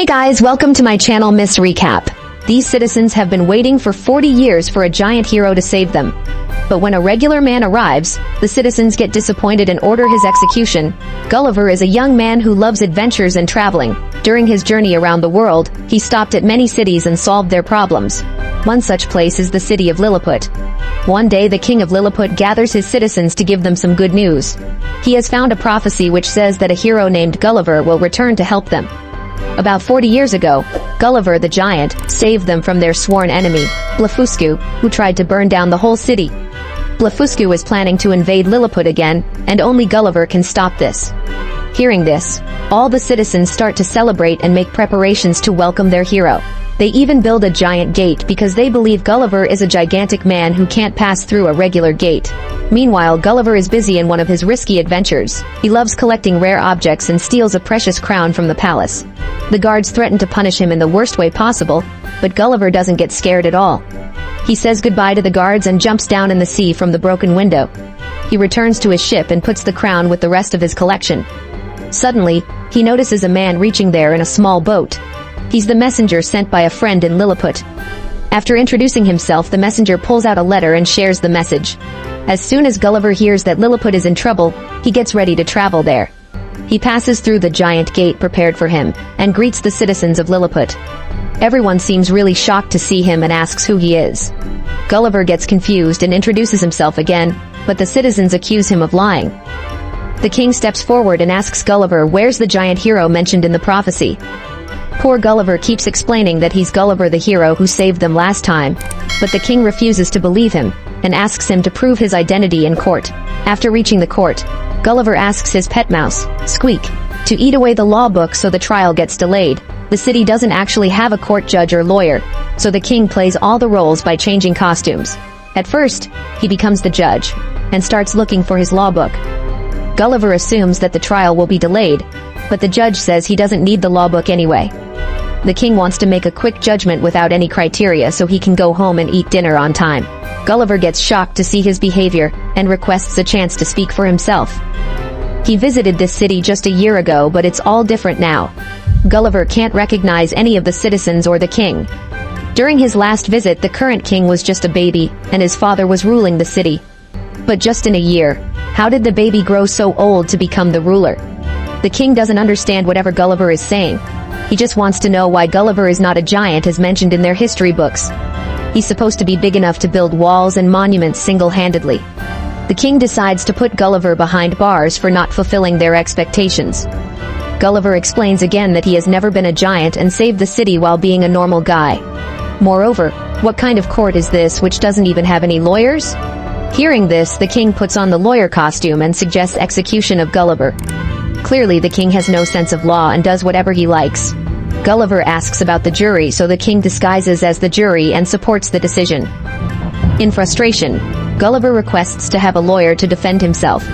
Hey guys, welcome to my channel Miss Recap. These citizens have been waiting for 40 years for a giant hero to save them. But when a regular man arrives, the citizens get disappointed and order his execution. Gulliver is a young man who loves adventures and traveling. During his journey around the world, he stopped at many cities and solved their problems. One such place is the city of Lilliput. One day the king of Lilliput gathers his citizens to give them some good news. He has found a prophecy which says that a hero named Gulliver will return to help them. About 40 years ago, Gulliver the giant saved them from their sworn enemy, Blefuscu, who tried to burn down the whole city. Blefuscu is planning to invade Lilliput again, and only Gulliver can stop this. Hearing this, all the citizens start to celebrate and make preparations to welcome their hero. They even build a giant gate because they believe Gulliver is a gigantic man who can't pass through a regular gate. Meanwhile, Gulliver is busy in one of his risky adventures. He loves collecting rare objects and steals a precious crown from the palace. The guards threaten to punish him in the worst way possible, but Gulliver doesn't get scared at all. He says goodbye to the guards and jumps down in the sea from the broken window. He returns to his ship and puts the crown with the rest of his collection. Suddenly, he notices a man reaching there in a small boat. He's the messenger sent by a friend in Lilliput. After introducing himself, the messenger pulls out a letter and shares the message. As soon as Gulliver hears that Lilliput is in trouble, he gets ready to travel there. He passes through the giant gate prepared for him, and greets the citizens of Lilliput. Everyone seems really shocked to see him and asks who he is. Gulliver gets confused and introduces himself again, but the citizens accuse him of lying. The king steps forward and asks Gulliver where's the giant hero mentioned in the prophecy. Poor Gulliver keeps explaining that he's Gulliver the hero who saved them last time, but the king refuses to believe him, and asks him to prove his identity in court. After reaching the court, Gulliver asks his pet mouse, Squeak, to eat away the law book so the trial gets delayed. The city doesn't actually have a court judge or lawyer, so the king plays all the roles by changing costumes. At first, he becomes the judge, and starts looking for his law book. Gulliver assumes that the trial will be delayed, but the judge says he doesn't need the law book anyway. The king wants to make a quick judgment without any criteria so he can go home and eat dinner on time. Gulliver gets shocked to see his behavior, and requests a chance to speak for himself. He visited this city just a year ago, but it's all different now. Gulliver can't recognize any of the citizens or the king. During his last visit, the current king was just a baby, and his father was ruling the city. But just in a year, how did the baby grow so old to become the ruler? The king doesn't understand whatever Gulliver is saying. He just wants to know why Gulliver is not a giant as mentioned in their history books. He's supposed to be big enough to build walls and monuments single-handedly. The king decides to put Gulliver behind bars for not fulfilling their expectations. Gulliver explains again that he has never been a giant and saved the city while being a normal guy. Moreover, what kind of court is this which doesn't even have any lawyers? Hearing this, the king puts on the lawyer costume and suggests execution of Gulliver. Clearly, the king has no sense of law and does whatever he likes. Gulliver asks about the jury, so the king disguises as the jury and supports the decision. In frustration, Gulliver requests to have a lawyer to defend himself.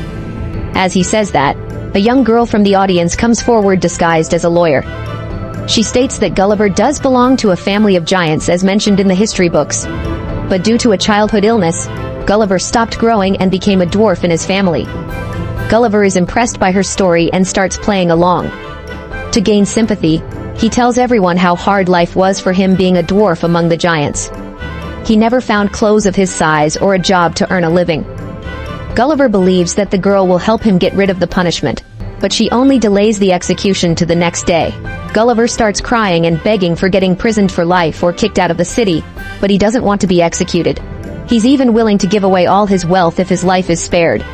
As he says that, a young girl from the audience comes forward disguised as a lawyer. She states that Gulliver does belong to a family of giants as mentioned in the history books. But due to a childhood illness, Gulliver stopped growing and became a dwarf in his family. Gulliver is impressed by her story and starts playing along. To gain sympathy, he tells everyone how hard life was for him being a dwarf among the giants. He never found clothes of his size or a job to earn a living. Gulliver believes that the girl will help him get rid of the punishment, but she only delays the execution to the next day. Gulliver starts crying and begging for getting imprisoned for life or kicked out of the city, but he doesn't want to be executed. He's even willing to give away all his wealth if his life is spared.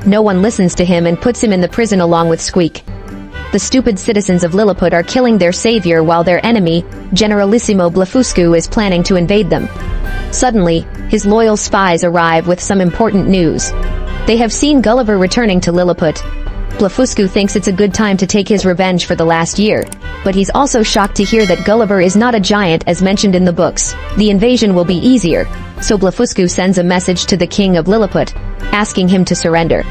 No one listens to him and puts him in the prison along with Squeak. The stupid citizens of Lilliput are killing their savior while their enemy, Generalissimo Blefuscu, is planning to invade them. Suddenly, his loyal spies arrive with some important news. They have seen Gulliver returning to Lilliput. Blefuscu thinks it's a good time to take his revenge for the last year, but he's also shocked to hear that Gulliver is not a giant as mentioned in the books. The invasion will be easier, so Blefuscu sends a message to the king of Lilliput, asking him to surrender.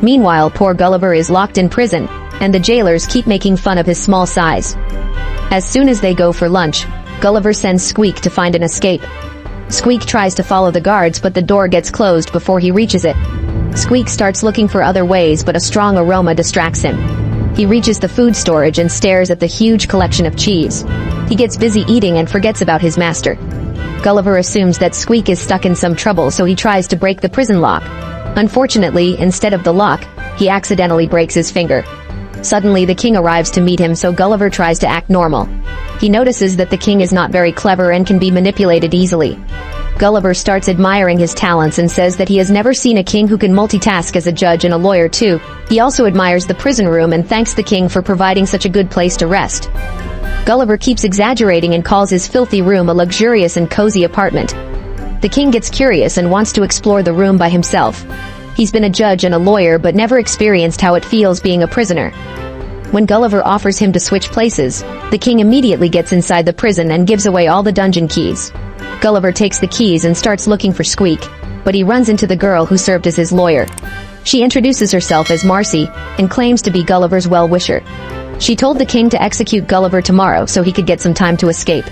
Meanwhile, poor Gulliver is locked in prison, and the jailers keep making fun of his small size. As soon as they go for lunch, Gulliver sends Squeak to find an escape. Squeak tries to follow the guards, but the door gets closed before he reaches it. Squeak starts looking for other ways, but a strong aroma distracts him. He He reaches the food storage and stares at the huge collection of cheese. He gets busy eating and forgets about his master. Gulliver assumes that Squeak is stuck in some trouble, so he tries to break the prison lock. Unfortunately, instead of the lock, he accidentally breaks his finger. Suddenly, the king arrives to meet him, so Gulliver tries to act normal. He notices that the king is not very clever and can be manipulated easily. Gulliver starts admiring his talents and says that he has never seen a king who can multitask as a judge and a lawyer too. He also admires the prison room and thanks the king for providing such a good place to rest. Gulliver keeps exaggerating and calls his filthy room a luxurious and cozy apartment. The king gets curious and wants to explore the room by himself. He's been a judge and a lawyer but never experienced how it feels being a prisoner. When Gulliver offers him to switch places, the king immediately gets inside the prison and gives away all the dungeon keys. Gulliver takes the keys and starts looking for Squeak, but he runs into the girl who served as his lawyer. She introduces herself as Marcy and claims to be Gulliver's well-wisher. She told the king to execute Gulliver tomorrow so he could get some time to escape.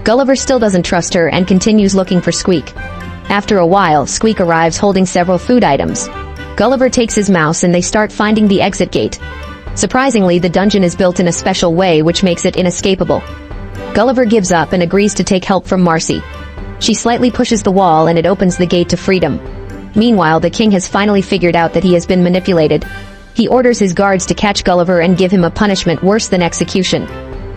Gulliver still doesn't trust her and continues looking for Squeak. After a while, Squeak arrives holding several food items. Gulliver takes his mouse and they start finding the exit gate. Surprisingly, the dungeon is built in a special way which makes it inescapable. Gulliver gives up and agrees to take help from Marcy. She slightly pushes the wall and it opens the gate to freedom. Meanwhile, the king has finally figured out that he has been manipulated. He orders his guards to catch Gulliver and give him a punishment worse than execution.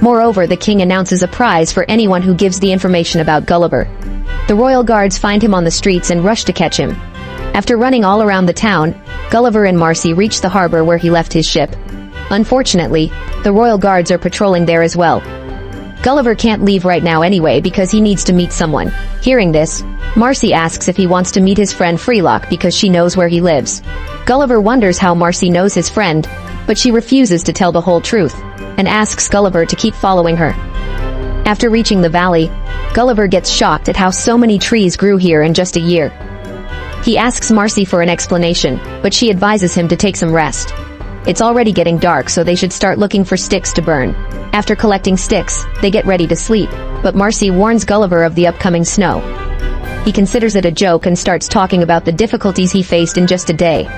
Moreover, the king announces a prize for anyone who gives the information about Gulliver. The royal guards find him on the streets and rush to catch him. After running all around the town, Gulliver and Marcy reach the harbor where he left his ship. Unfortunately, the royal guards are patrolling there as well. Gulliver can't leave right now anyway because he needs to meet someone. Hearing this, Marcy asks if he wants to meet his friend Freelock because she knows where he lives. Gulliver wonders how Marcy knows his friend, but she refuses to tell the whole truth, and asks Gulliver to keep following her. After reaching the valley, Gulliver gets shocked at how so many trees grew here in just a year. He asks Marcy for an explanation, but she advises him to take some rest. It's already getting dark, so they should start looking for sticks to burn. After collecting sticks, they get ready to sleep, but Marcy warns Gulliver of the upcoming snow. He considers it a joke and starts talking about the difficulties he faced in just a day.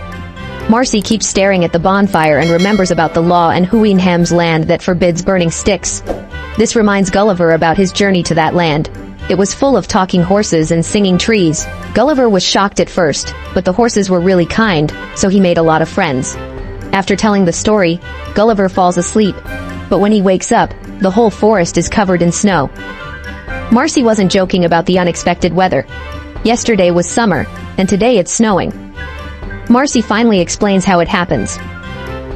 Marcy keeps staring at the bonfire and remembers about the law in Hem's land that forbids burning sticks. This reminds Gulliver about his journey to that land. It was full of talking horses and singing trees. Gulliver was shocked at first, but the horses were really kind, so he made a lot of friends. After telling the story, Gulliver falls asleep, but when he wakes up, the whole forest is covered in snow. Marcy wasn't joking about the unexpected weather. Yesterday was summer, and today it's snowing. Marcy finally explains how it happens.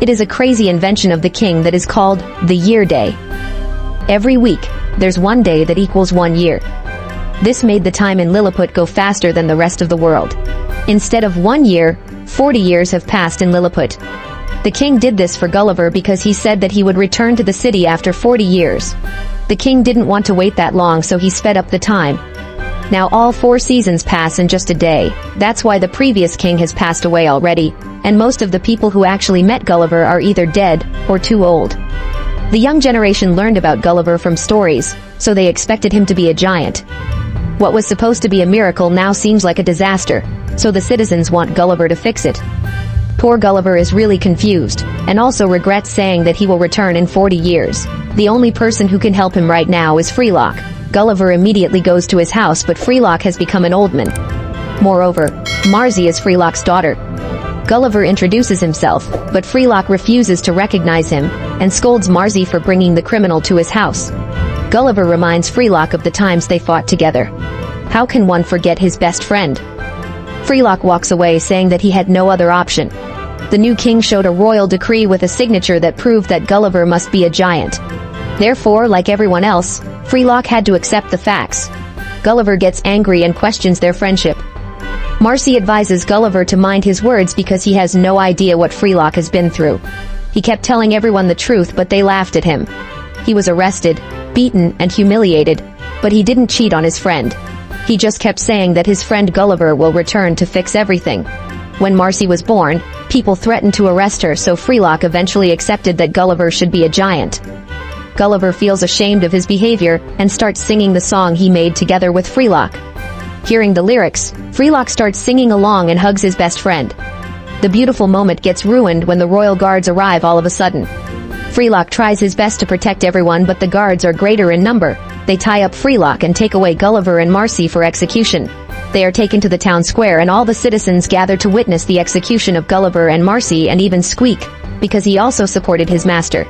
It is a crazy invention of the king that is called the year day. Every week, there's one day that equals 1 year. This made the time in Lilliput go faster than the rest of the world. Instead of 1 year, 40 years have passed in Lilliput. The king did this for Gulliver because he said that he would return to the city after 40 years. The king didn't want to wait that long, so he sped up the time. Now all 4 seasons pass in just a day. That's why the previous king has passed away already, and most of the people who actually met Gulliver are either dead or too old. The young generation learned about Gulliver from stories, so they expected him to be a giant. What was supposed to be a miracle now seems like a disaster, so the citizens want Gulliver to fix it. Poor Gulliver is really confused, and also regrets saying that he will return in 40 years. The only person who can help him right now is Freelock. Gulliver immediately goes to his house, but Freelock has become an old man. Moreover, Marcy is Freelock's daughter. Gulliver introduces himself, but Freelock refuses to recognize him, and scolds Marcy for bringing the criminal to his house. Gulliver reminds Freelock of the times they fought together. How can one forget his best friend? Freelock walks away saying that he had no other option. The new king showed a royal decree with a signature that proved that Gulliver must be a giant. Therefore, like everyone else, Freelock had to accept the facts. Gulliver gets angry and questions their friendship. Marcy advises Gulliver to mind his words because he has no idea what Freelock has been through. He kept telling everyone the truth, but they laughed at him. He was arrested, beaten, and humiliated, but he didn't cheat on his friend. He just kept saying that his friend Gulliver will return to fix everything. When Marcy was born, people threatened to arrest her, so Freelock eventually accepted that Gulliver should be a giant. Gulliver feels ashamed of his behavior and starts singing the song he made together with Freelock. Hearing the lyrics, Freelock starts singing along and hugs his best friend. The beautiful moment gets ruined when the royal guards arrive all of a sudden. Freelock tries his best to protect everyone, but the guards are greater in number. They tie up Freelock and take away Gulliver and Marcy for execution. They are taken to the town square and all the citizens gather to witness the execution of Gulliver and Marcy, and even Squeak, because he also supported his master.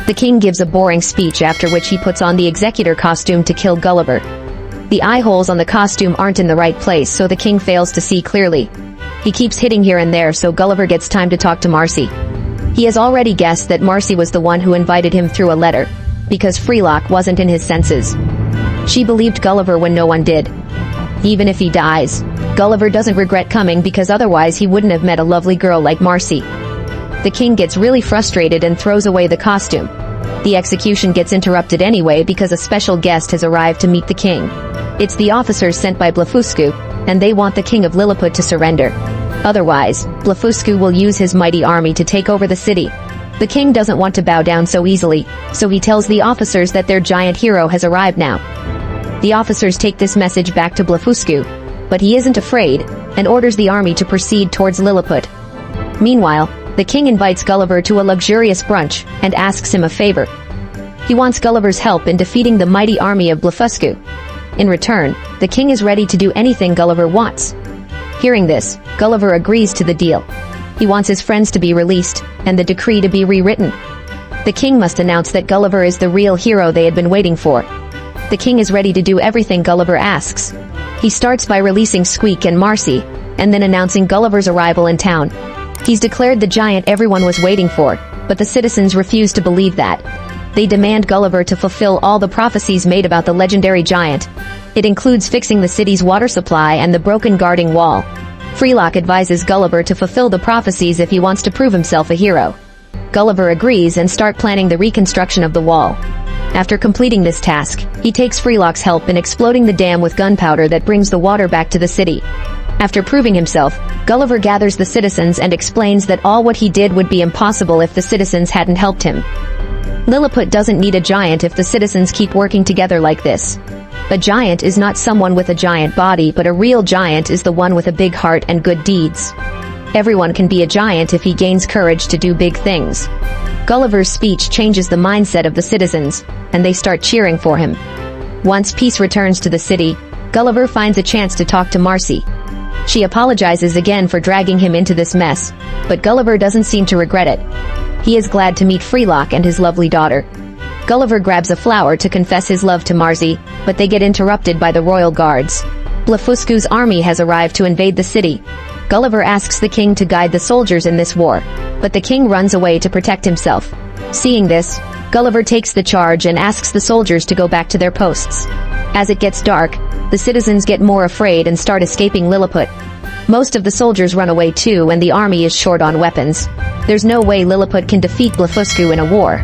The king gives a boring speech, after which he puts on the executor costume to kill Gulliver. The eye holes on the costume aren't in the right place, so the king fails to see clearly. He keeps hitting here and there, so Gulliver gets time to talk to Marcy. He has already guessed that Marcy was the one who invited him through a letter, because Freelock wasn't in his senses. She believed Gulliver when no one did. Even if he dies, Gulliver doesn't regret coming, because otherwise he wouldn't have met a lovely girl like Marcy. The king gets really frustrated and throws away the costume. The execution gets interrupted anyway because a special guest has arrived to meet the king. It's the officers sent by Blefuscu, and they want the king of Lilliput to surrender. Otherwise, Blefuscu will use his mighty army to take over the city. The king doesn't want to bow down so easily, so he tells the officers that their giant hero has arrived now. The officers take this message back to Blefuscu, but he isn't afraid, and orders the army to proceed towards Lilliput. Meanwhile, the king invites Gulliver to a luxurious brunch, and asks him a favor. He wants Gulliver's help in defeating the mighty army of Blefuscu. In return, the king is ready to do anything Gulliver wants. Hearing this, Gulliver agrees to the deal. He wants his friends to be released, and the decree to be rewritten. The king must announce that Gulliver is the real hero they had been waiting for. The king is ready to do everything Gulliver asks. He starts by releasing Squeak and Marcy, and then announcing Gulliver's arrival in town. He's declared the giant everyone was waiting for, but the citizens refuse to believe that. They demand Gulliver to fulfill all the prophecies made about the legendary giant. It includes fixing the city's water supply and the broken guarding wall. Freelock advises Gulliver to fulfill the prophecies if he wants to prove himself a hero. Gulliver agrees and start planning the reconstruction of the wall. After completing this task, he takes Freelock's help in exploding the dam with gunpowder that brings the water back to the city. After proving himself, Gulliver gathers the citizens and explains that all what he did would be impossible if the citizens hadn't helped him. Lilliput doesn't need a giant if the citizens keep working together like this. A giant is not someone with a giant body, but a real giant is the one with a big heart and good deeds. Everyone can be a giant if he gains courage to do big things. Gulliver's speech changes the mindset of the citizens, and they start cheering for him. Once peace returns to the city, Gulliver finds a chance to talk to Marcy. She apologizes again for dragging him into this mess, but Gulliver doesn't seem to regret it. He is glad to meet Freelock and his lovely daughter. Gulliver grabs a flower to confess his love to Marcy, but they get interrupted by the royal guards. Blefuscu's army has arrived to invade the city. Gulliver asks the king to guide the soldiers in this war, but the king runs away to protect himself. Seeing this, Gulliver takes the charge and asks the soldiers to go back to their posts. As it gets dark, the citizens get more afraid and start escaping Lilliput. Most of the soldiers run away too, and the army is short on weapons. There's no way Lilliput can defeat Blefuscu in a war.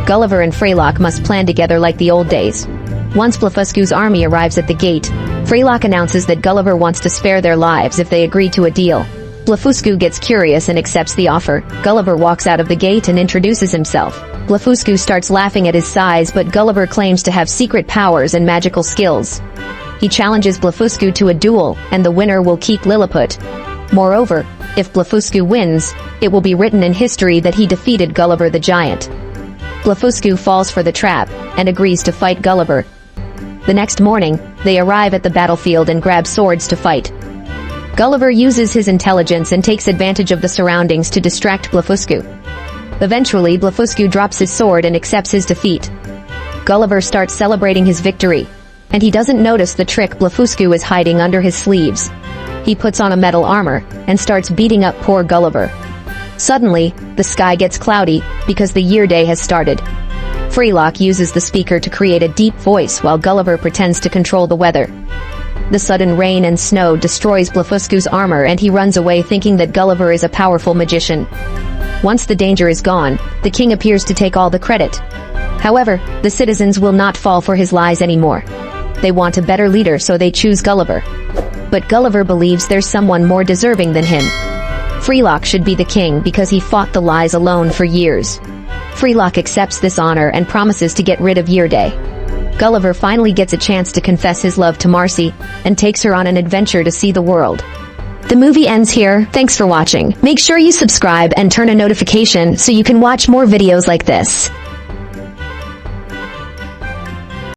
Gulliver and Freelock must plan together like the old days. Once Blefuscu's army arrives at the gate, Freelock announces that Gulliver wants to spare their lives if they agree to a deal. Blefuscu gets curious and accepts the offer. Gulliver walks out of the gate and introduces himself. Blefuscu starts laughing at his size, but Gulliver claims to have secret powers and magical skills. He challenges Blefuscu to a duel, and the winner will keep Lilliput. Moreover, if Blefuscu wins, it will be written in history that he defeated Gulliver the giant. Blefuscu falls for the trap, and agrees to fight Gulliver. The next morning, they arrive at the battlefield and grab swords to fight. Gulliver uses his intelligence and takes advantage of the surroundings to distract Blefuscu. Eventually, Blefuscu drops his sword and accepts his defeat. Gulliver starts celebrating his victory, and he doesn't notice the trick Blefuscu is hiding under his sleeves. He puts on a metal armor, and starts beating up poor Gulliver. Suddenly, the sky gets cloudy, because the year day has started. Freelock uses the speaker to create a deep voice while Gulliver pretends to control the weather. The sudden rain and snow destroys Blefuscu's armor, and he runs away thinking that Gulliver is a powerful magician. Once the danger is gone, the king appears to take all the credit. However, the citizens will not fall for his lies anymore. They want a better leader, so they choose Gulliver. But Gulliver believes there's someone more deserving than him. Freelock should be the king because he fought the lies alone for years. Freelock accepts this honor and promises to get rid of Year Day. Gulliver finally gets a chance to confess his love to Marcy, and takes her on an adventure to see the world. The movie ends here. Thanks for watching. Make sure you subscribe and turn on notification so you can watch more videos like this.